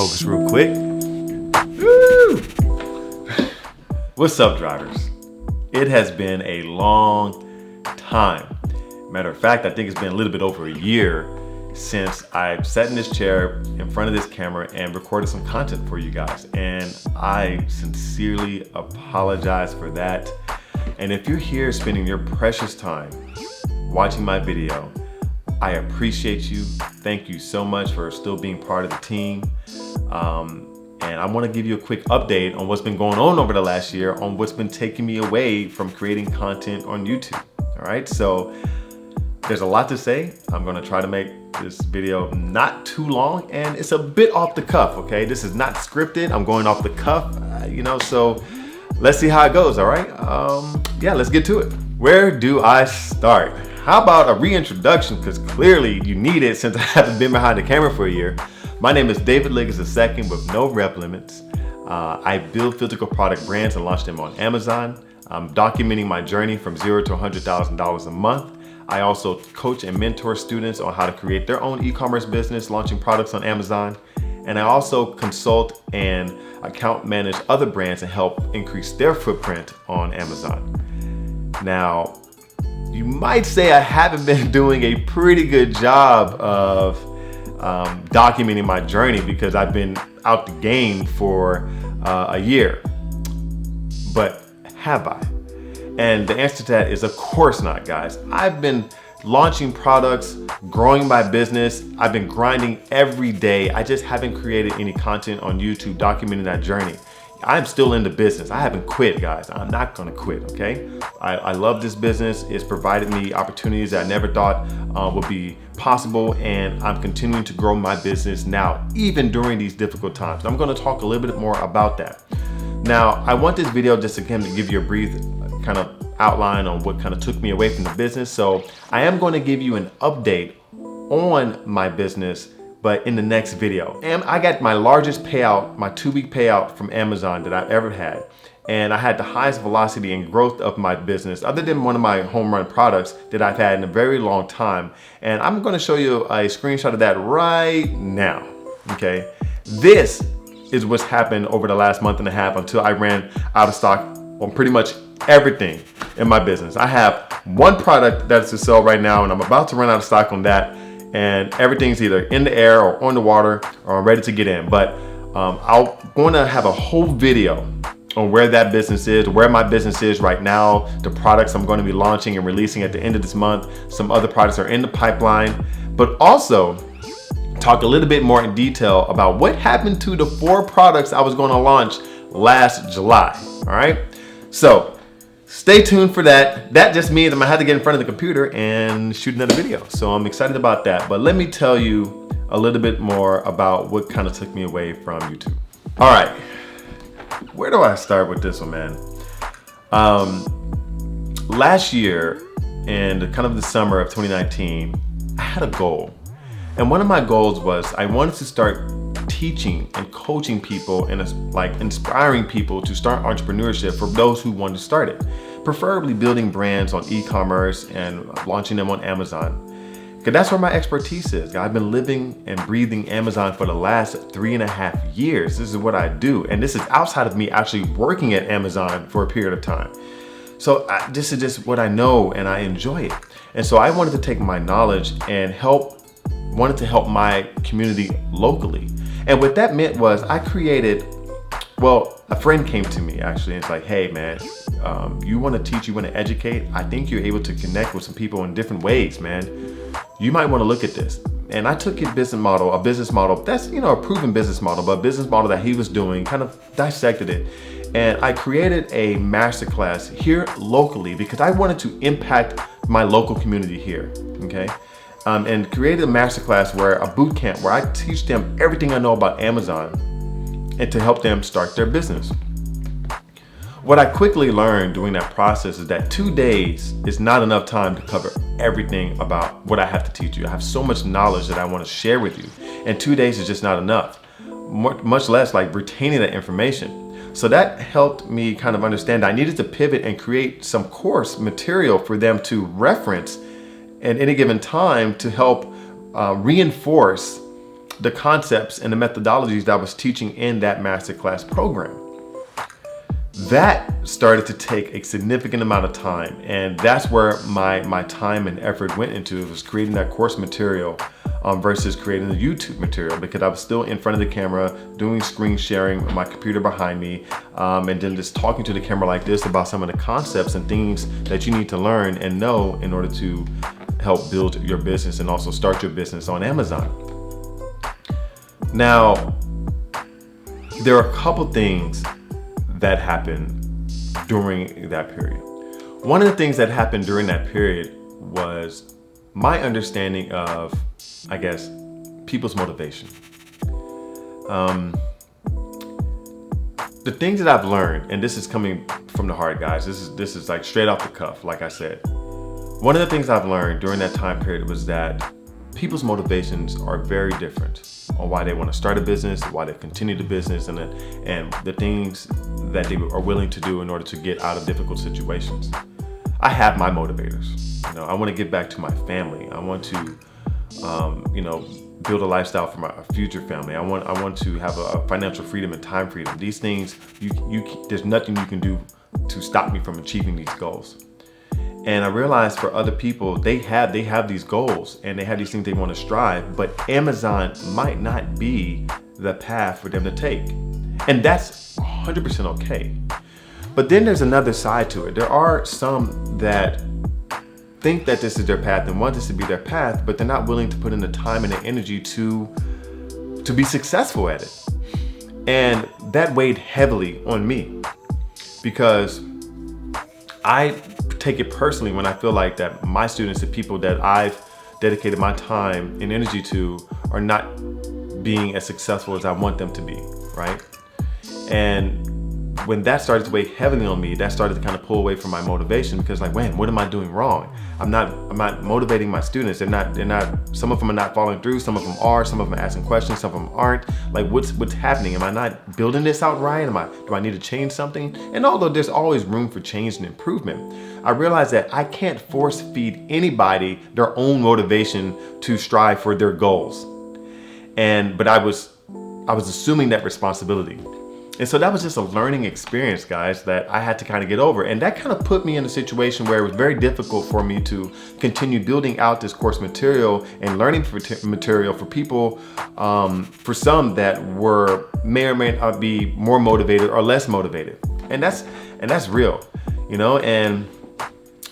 focus real quick. Woo! What's up, drivers? It has been a long time. Matter of fact, I think it's been a little bit over a year since I've sat in this chair in front of this camera and recorded some content for you guys. And I sincerely apologize for that. And if you're here spending your precious time watching my video, I appreciate you. Thank you so much for still being part of the team. And I want to give you a quick update on what's been going on over the last year, on what's been taking me away from creating content on YouTube. All right, so there's a lot to say. I'm going to try to make this video not too long, and it's a bit off the cuff, okay? This is not scripted. I'm going off the cuff, so let's see how it goes, all right? Yeah, let's get to it. Where do I start? How about a reintroduction? Because clearly you need it since I haven't been behind the camera for a year. My name is David Liggins II with no rep limits. I build physical product brands and launch them on Amazon. I'm documenting my journey from $0 to $100,000 a month. I also coach and mentor students on how to create their own e-commerce business, launching products on Amazon. And I also consult and account manage other brands and help increase their footprint on Amazon. Now, you might say I haven't been doing a pretty good job of documenting my journey because I've been out the game for a year. But have I? And the answer to that is of course not, guys. I've been launching products, growing my business. I've been grinding every day. I just haven't created any content on YouTube documenting that journey. I'm still in the business. I haven't quit, guys. I'm not gonna quit, okay? I love this business. It's provided me opportunities that I never thought would be possible, and I'm continuing to grow my business now, even during these difficult times. I'm gonna talk a little bit more about that. Now, I want this video just again to give you a brief kind of outline on what kind of took me away from the business. So I am going to give you an update on my business, but in the next video. And I got my largest payout, my 2-week payout from Amazon that I've ever had. And I had the highest velocity and growth of my business, other than one of my home run products that I've had in a very long time. And I'm going to show you a screenshot of that right now. Okay. This is what's happened over the last month and a half until I ran out of stock on pretty much everything in my business. I have one product that's to sell right now, and I'm about to run out of stock on that. And everything's either in the air or on the water or I'm ready to get in. But I'm going to have a whole video on where that business is, where my business is right now, the products I'm going to be launching and releasing at the end of this month. Some other products are in the pipeline, but also talk a little bit more in detail about what happened to the 4 products I was going to launch last July. All right. So stay tuned for that. That just means I'm gonna have to get in front of the computer and shoot another video. So I'm excited about that. But let me tell you a little bit more about what kind of took me away from YouTube. All right, where do I start with this one, man? Last year in kind of the summer of 2019, I had a goal. And one of my goals was I wanted to start teaching and coaching people and like inspiring people to start entrepreneurship for those who want to start it, preferably building brands on e-commerce and launching them on Amazon. Because that's where my expertise is. I've been living and breathing Amazon for the last 3.5 years. This is what I do. And this is outside of me actually working at Amazon for a period of time. So this is just what I know and I enjoy it. And so I wanted to take my knowledge and wanted to help my community locally. And what that meant was I created, a friend came to me actually and it's like, hey man, you want to teach, you want to educate? I think you're able to connect with some people in different ways, man. You might want to look at this. And I took his business model, a business model that's, a proven business model, but a business model that he was doing, kind of dissected it. And I created a masterclass here locally because I wanted to impact my local community here, okay? And created a masterclass a boot camp where I teach them everything I know about Amazon and to help them start their business. What I quickly learned during that process is that 2 days is not enough time to cover everything about what I have to teach you. I have so much knowledge that I want to share with you, and 2 days is just not enough, much less like retaining that information. So that helped me kind of understand I needed to pivot and create some course material for them to reference at any given time to help reinforce the concepts and the methodologies that I was teaching in that masterclass program. That started to take a significant amount of time, and that's where my time and effort went into. It was creating that course material versus creating the YouTube material, because I was still in front of the camera doing screen sharing with my computer behind me, and then just talking to the camera like this about some of the concepts and things that you need to learn and know in order to help build your business and also start your business on Amazon. Now, there are a couple things that happened during that period. One of the things that happened during that period was my understanding of, I guess, people's motivation. The things that I've learned, and this is coming from the heart, guys, this is like straight off the cuff, like I said. One of the things I've learned during that time period was that people's motivations are very different on why they want to start a business, why they continue the business, and the things that they are willing to do in order to get out of difficult situations. I have my motivators. I want to get back to my family. I want to, build a lifestyle for my future family. I want to have a financial freedom and time freedom. These things, there's nothing you can do to stop me from achieving these goals. And I realized for other people, they have these goals and they have these things they want to strive, but Amazon might not be the path for them to take. And that's 100% okay. But then there's another side to it. There are some that think that this is their path and want this to be their path, but they're not willing to put in the time and the energy to be successful at it. And that weighed heavily on me, because I take it personally when I feel like that my students, the people that I've dedicated my time and energy to, are not being as successful as I want them to be, right? And when that started to weigh heavily on me, that started to kind of pull away from my motivation, because like, man, what am I doing wrong? I'm not motivating my students. They're not, some of them are not following through. Some of them are, some of them are asking questions. Some of them aren't. Like, what's happening? Am I not building this out right? Do I need to change something? And although there's always room for change and improvement, I realized that I can't force feed anybody their own motivation to strive for their goals. But I was assuming that responsibility. And so that was just a learning experience, guys, that I had to kind of get over. And that kind of put me in a situation where it was very difficult for me to continue building out this course material and learning material for people, for some that may or may not be more motivated or less motivated. And that's real, and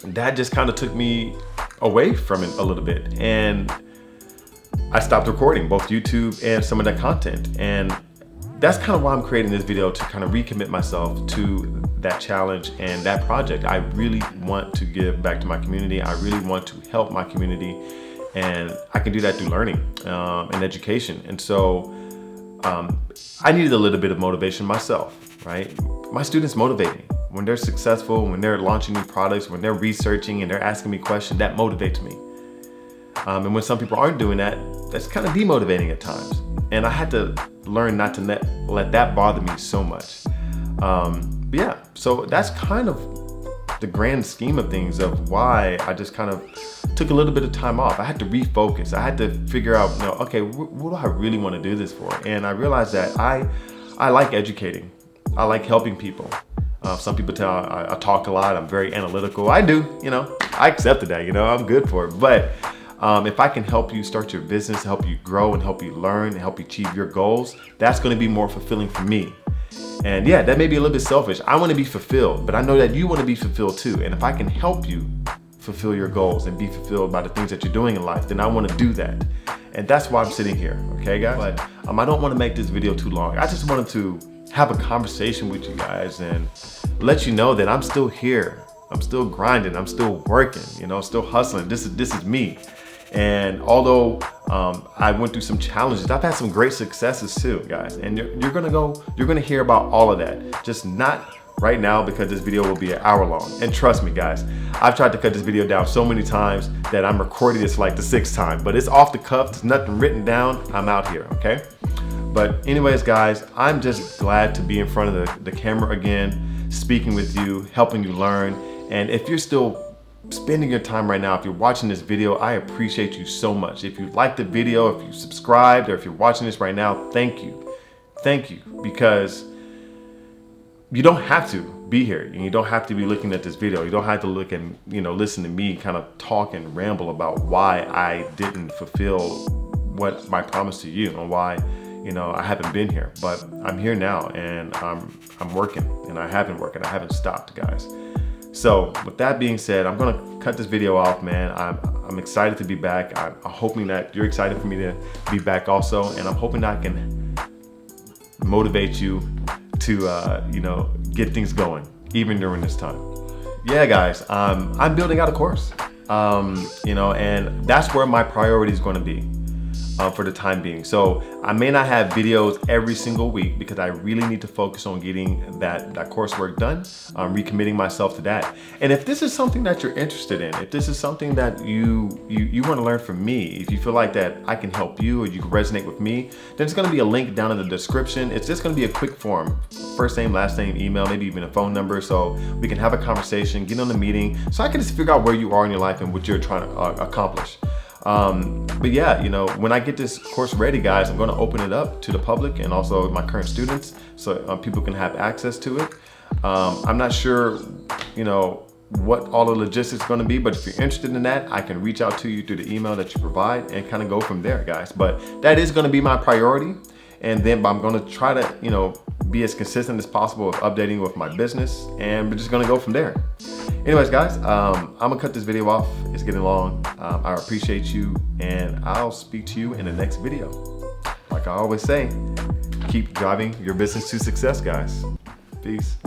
that just kind of took me away from it a little bit. And I stopped recording both YouTube and some of that content. And that's kind of why I'm creating this video, to kind of recommit myself to that challenge and that project. I really want to give back to my community. I really want to help my community, and I can do that through learning and education. And so I needed a little bit of motivation myself, right? My students motivate me. When they're successful, when they're launching new products, when they're researching and they're asking me questions, that motivates me. And when some people aren't doing that, that's kind of demotivating at times. And I had to learn not to let that bother me so much. But yeah, so that's kind of the grand scheme of things of why I just kind of took a little bit of time off. I had to refocus. I had to figure out, okay, what do I really want to do this for? And I realized that I like educating. I like helping people. Some people tell I talk a lot. I'm very analytical. I do, I accepted that, I'm good for it. But if I can help you start your business, help you grow and help you learn and help you achieve your goals, that's going to be more fulfilling for me. And yeah, that may be a little bit selfish. I want to be fulfilled, but I know that you want to be fulfilled too. And if I can help you fulfill your goals and be fulfilled by the things that you're doing in life, then I want to do that. And that's why I'm sitting here. Okay, guys? But I don't want to make this video too long. I just wanted to have a conversation with you guys and let you know that I'm still here. I'm still grinding. I'm still working, still hustling. This is me. And although I went through some challenges, I've had some great successes too, guys. And you're gonna hear about all of that. Just not right now, because this video will be an hour long. And trust me, guys, I've tried to cut this video down so many times that I'm recording this like the 6th time. But it's off the cuff. There's nothing written down. I'm out here, okay? But anyways, guys, I'm just glad to be in front of the camera again, speaking with you, helping you learn. And if you're still spending your time right now. If you're watching this video, I appreciate you so much. If you liked the video, if you subscribed, or if you're watching this right now, thank you. Thank you, because you don't have to be here, and you don't have to be looking at this video. You don't have to look and, listen to me kind of talk and ramble about why I didn't fulfill what my promise to you and why, I haven't been here. But I'm here now, and I'm working, and I have been working. I haven't stopped, guys. So with that being said, I'm gonna cut this video off, man. I'm excited to be back. I'm hoping that you're excited for me to be back also, and I'm hoping that I can motivate you to get things going even during this time. Yeah, guys, I'm building out a course, and that's where my priority is going to be for the time being. So I may not have videos every single week because I really need to focus on getting that coursework done. I'm recommitting myself to that. And if this is something that you're interested in, if this is something that you want to learn from me, if you feel like that I can help you or you can resonate with me, then it's going to be a link down in the description. It's just going to be a quick form, first name, last name, email, maybe even a phone number, so we can have a conversation, get on the meeting, so I can just figure out where you are in your life and what you're trying to accomplish. But yeah, when I get this course ready, guys, I'm going to open it up to the public and also my current students, so people can have access to it. I'm not sure, what all the logistics are going to be, but if you're interested in that, I can reach out to you through the email that you provide and kind of go from there, guys. But that is going to be my priority. And then I'm going to try to, be as consistent as possible with updating with my business, and we're just going to go from there. Anyways, guys, I'm gonna cut this video off. It's getting long. I appreciate you, and I'll speak to you in the next video. Like I always say, keep driving your business to success, guys. Peace.